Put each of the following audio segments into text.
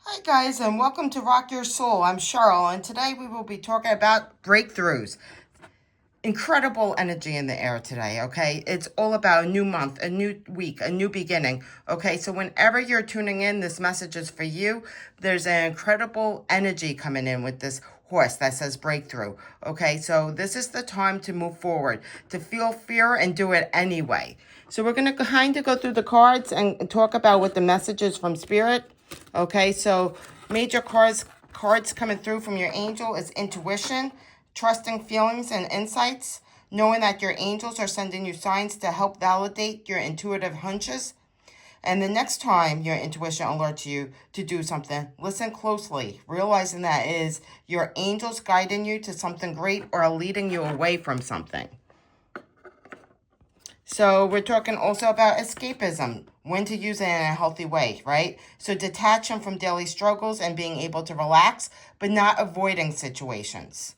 Hi, guys, and welcome to Rock Your Soul. I'm Cheryl, and today we will be talking about breakthroughs. Incredible energy in the air today, okay? It's all about a new month, a new week, a new beginning, okay? So, whenever you're tuning in, this message is for you. There's an incredible energy coming in with this horse that says breakthrough, okay? So, this is the time to move forward, to feel fear and do it anyway. So, we're going to kind of go through the cards and talk about what the message is from Spirit. Okay, so major cards coming through from your angel is intuition, trusting feelings and insights, knowing that your angels are sending you signs to help validate your intuitive hunches. And the next time your intuition alerts you to do something, listen closely, realizing that it is your angels guiding you to something great or leading you away from something. So we're talking also about escapism, when to use it in a healthy way, right? So detaching from daily struggles and being able to relax, but not avoiding situations.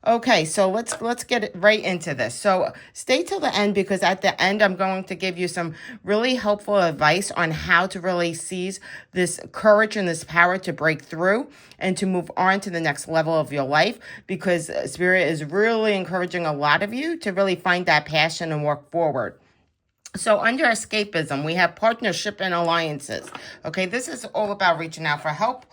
Okay, so let's get it right into this. So stay till the end because at the end I'm going to give you some really helpful advice on how to really seize this courage and this power to break through and to move on to the next level of your life, because Spirit is really encouraging a lot of you to really find that passion and work forward. So under escapism, we have partnership and alliances. Okay, this is all about reaching out for help,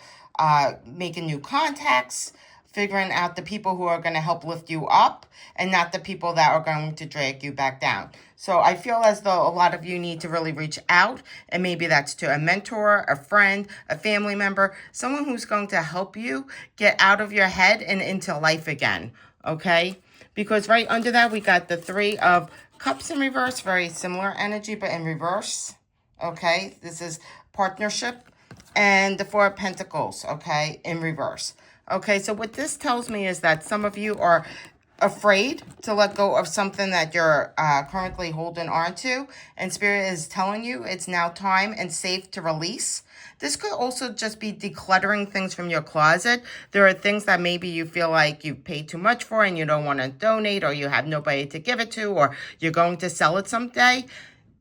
making new contacts, figuring out the people who are going to help lift you up and not the people that are going to drag you back down. So I feel as though a lot of you need to really reach out, and maybe that's to a mentor, a friend, a family member, someone who's going to help you get out of your head and into life again. Okay, because right under that we got the Three of Cups in reverse, very similar energy, but in reverse. Okay, this is partnership. And the Four of Pentacles, okay, in reverse. Okay, so what this tells me is that some of you are afraid to let go of something that you're currently holding on to, and Spirit is telling you it's now time and safe to release. This could also just be decluttering things from your closet. There are things that maybe you feel like you paid too much for and you don't want to donate, or you have nobody to give it to, or you're going to sell it someday.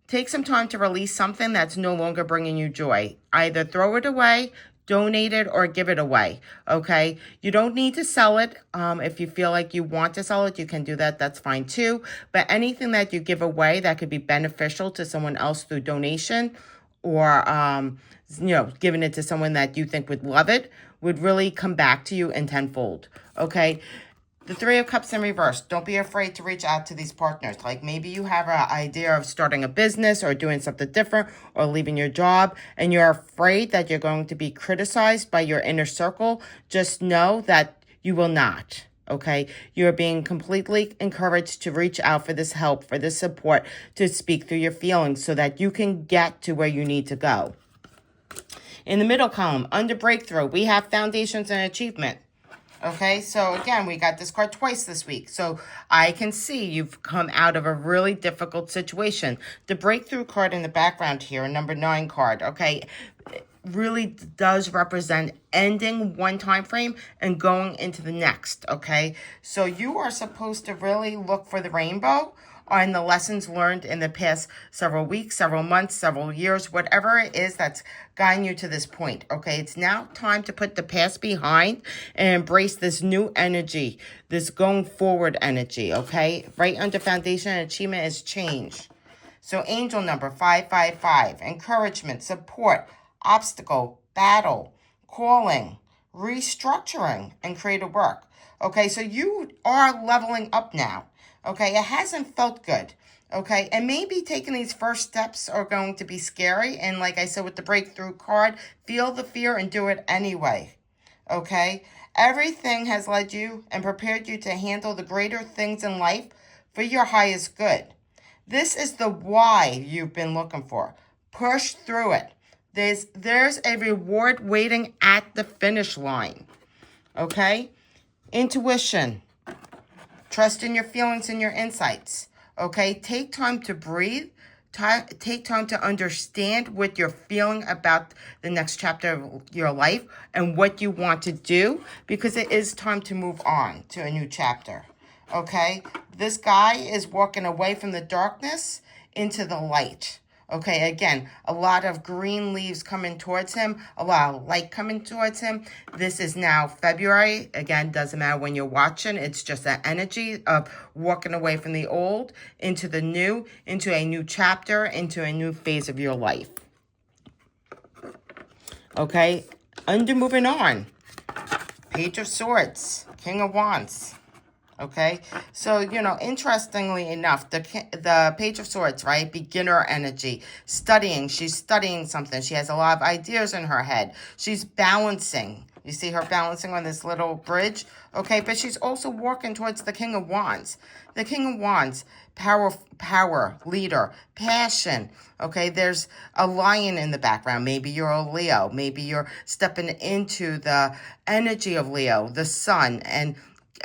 Take some time to release something that's no longer bringing you joy. Either throw it away, donate it, or give it away, okay? You don't need to sell it. If you feel like you want to sell it, you can do that. That's fine too. But anything that you give away that could be beneficial to someone else through donation, or giving it to someone that you think would love it, would really come back to you in tenfold, okay? The Three of Cups in reverse. Don't be afraid to reach out to these partners. Like maybe you have an idea of starting a business or doing something different or leaving your job, and you're afraid that you're going to be criticized by your inner circle. Just know that you will not. Okay, you're being completely encouraged to reach out for this help, for this support, to speak through your feelings so that you can get to where you need to go. In the middle column, under breakthrough, we have foundations and achievement. Okay, so again, we got this card twice this week. So I can see you've come out of a really difficult situation. The breakthrough card in the background here, number 9 card, okay, really does represent ending one time frame and going into the next, okay? So you are supposed to really look for the rainbow on the lessons learned in the past several weeks, several months, several years, whatever it is that's guiding you to this point, okay? It's now time to put the past behind and embrace this new energy, this going forward energy, okay? Right under foundation and achievement is change. So angel number 555, encouragement, support, obstacle, battle, calling, restructuring, and creative work. Okay, so you are leveling up now. Okay, it hasn't felt good. Okay, and maybe taking these first steps are going to be scary. And like I said with the breakthrough card, feel the fear and do it anyway. Okay, everything has led you and prepared you to handle the greater things in life for your highest good. This is the why you've been looking for. Push through it. There's a reward waiting at the finish line. Okay? Intuition. Trust in your feelings and your insights. Okay? Take time to breathe. Take time to understand what you're feeling about the next chapter of your life and what you want to do, because it is time to move on to a new chapter. Okay? This guy is walking away from the darkness into the light. Okay, again, a lot of green leaves coming towards him, a lot of light coming towards him. This is now February. Again, doesn't matter when you're watching. It's just that energy of walking away from the old into the new, into a new chapter, into a new phase of your life. Okay, moving on. Page of Swords, King of Wands. Okay, so, interestingly enough, the Page of Swords, right? Beginner energy, studying. She's studying something. She has a lot of ideas in her head. She's balancing. You see her balancing on this little bridge, okay? But she's also walking towards the King of Wands. The King of Wands, power, leader, passion, okay? There's a lion in the background. Maybe you're a Leo. Maybe you're stepping into the energy of Leo, the sun, and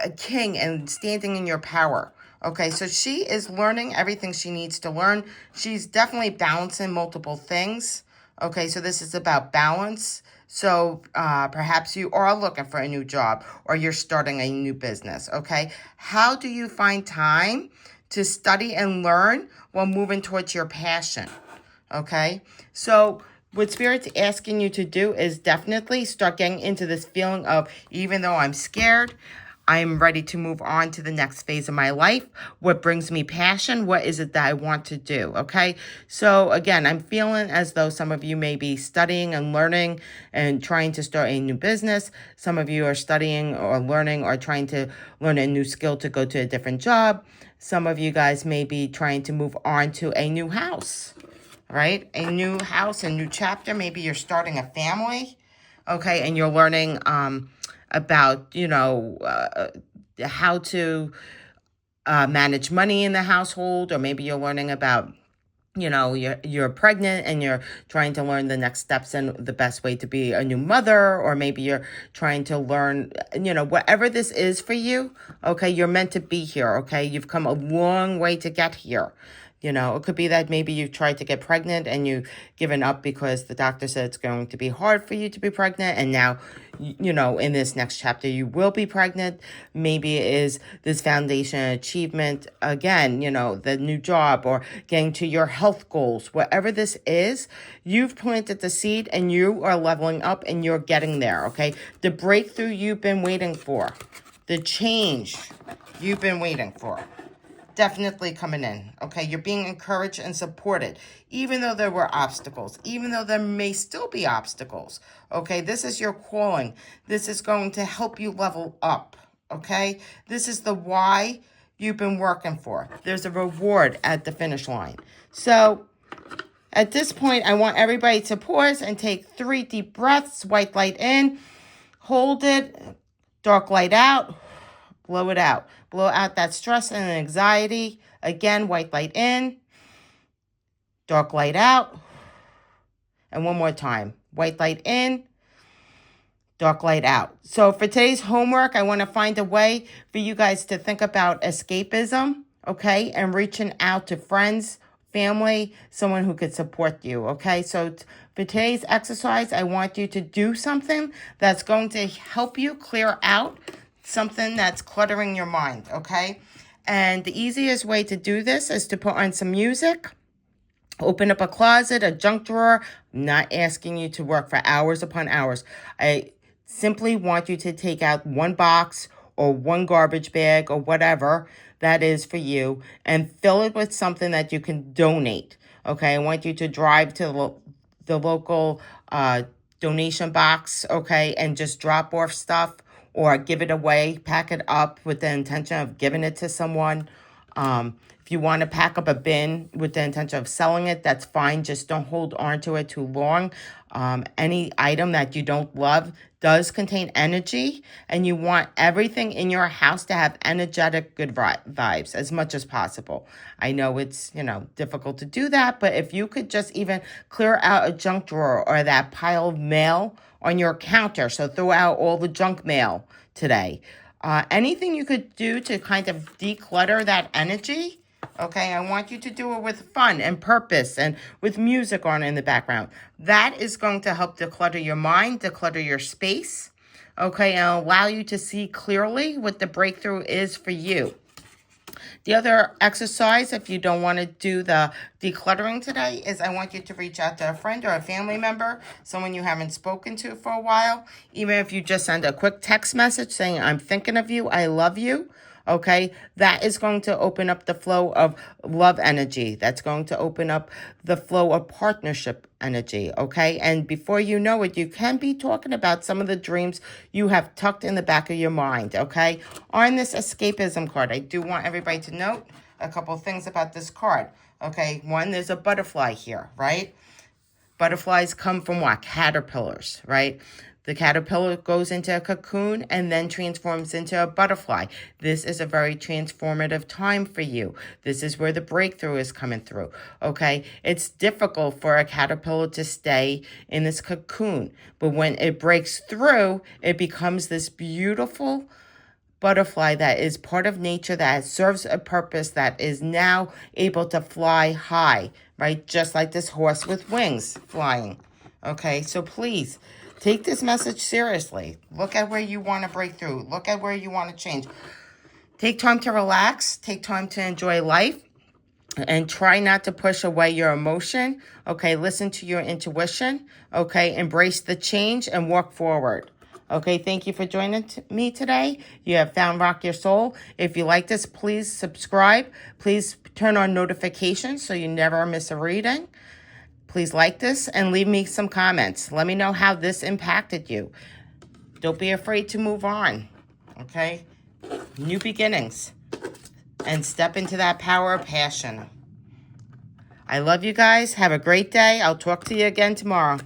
a king, and standing in your power. Okay, so she is learning everything she needs to learn. She's definitely balancing multiple things. Okay, so this is about balance. So perhaps you are looking for a new job, or you're starting a new business. Okay, how do you find time to study and learn while moving towards your passion? Okay, so what Spirit's asking you to do is definitely start getting into this feeling of, even though I'm scared, I'm ready to move on to the next phase of my life. What brings me passion? What is it that I want to do? Okay. So again, I'm feeling as though some of you may be studying and learning and trying to start a new business. Some of you are studying or learning or trying to learn a new skill to go to a different job. Some of you guys may be trying to move on to a new house, right? A new house, a new chapter. Maybe you're starting a family. Okay. And you're learning, about, how to manage money in the household, or maybe you're learning about, you're pregnant and you're trying to learn the next steps and the best way to be a new mother, or maybe you're trying to learn, whatever this is for you. Okay, you're meant to be here. Okay, you've come a long way to get here. It could be that maybe you've tried to get pregnant and you've given up because the doctor said it's going to be hard for you to be pregnant. And now, in this next chapter, you will be pregnant. Maybe it is this foundation achievement, again, the new job, or getting to your health goals. Whatever this is, you've planted the seed and you are leveling up and you're getting there, okay? The breakthrough you've been waiting for, the change you've been waiting for, definitely coming in, okay? You're being encouraged and supported, even though there were obstacles, even though there may still be obstacles, okay? This is your calling. This is going to help you level up, okay? This is the why you've been working for. There's a reward at the finish line. So at this point, I want everybody to pause and take 3 deep breaths. White light in, hold it, dark light out, blow it out. Blow out that stress and anxiety. Again, white light in, dark light out. And one more time. White light in, dark light out. So for today's homework, I want to find a way for you guys to think about escapism, okay? And reaching out to friends, family, someone who could support you, okay? So for today's exercise, I want you to do something that's going to help you clear out something that's cluttering your mind, okay? And the easiest way to do this is to put on some music, open up a closet, a junk drawer. I'm not asking you to work for hours upon hours. I simply want you to take out one box or one garbage bag or whatever that is for you and fill it with something that you can donate, okay? I want you to drive to the local donation box, okay, and just drop off stuff, or give it away, pack it up with the intention of giving it to someone. If you want to pack up a bin with the intention of selling it, that's fine. Just don't hold on to it too long. Any item that you don't love does contain energy, and you want everything in your house to have energetic, good vibes as much as possible. I know it's, difficult to do that, but if you could just even clear out a junk drawer or that pile of mail on your counter, so throw out all the junk mail today. Anything you could do to kind of declutter that energy, okay? I want you to do it with fun and purpose and with music on in the background. That is going to help declutter your mind, declutter your space, okay, and allow you to see clearly what the breakthrough is for you. The other exercise, if you don't want to do the decluttering today, is I want you to reach out to a friend or a family member, someone you haven't spoken to for a while. Even if you just send a quick text message saying, I'm thinking of you, I love you. Okay, that is going to open up the flow of love energy. That's going to open up the flow of partnership energy. Okay, and before you know it, you can be talking about some of the dreams you have tucked in the back of your mind. Okay, on this escapism card, I do want everybody to note a couple of things about this card. Okay, one, there's a butterfly here, right? Butterflies come from what? Caterpillars, right? The caterpillar goes into a cocoon and then transforms into a butterfly. This is a very transformative time for you. This is where the breakthrough is coming through, okay? It's difficult for a caterpillar to stay in this cocoon, but when it breaks through, it becomes this beautiful butterfly that is part of nature, that serves a purpose, that is now able to fly high, right? Just like this horse with wings flying. Okay, so please take this message seriously. Look at where you want to break through. Look at where you want to change. Take time to relax. Take time to enjoy life. And try not to push away your emotion. Okay, listen to your intuition. Okay, embrace the change and walk forward. Okay, thank you for joining me today. You have found Rock Your Soul. If you like this, please subscribe. Please turn on notifications so you never miss a reading. Please like this and leave me some comments. Let me know how this impacted you. Don't be afraid to move on. Okay, new beginnings. And step into that power of passion. I love you guys. Have a great day. I'll talk to you again tomorrow.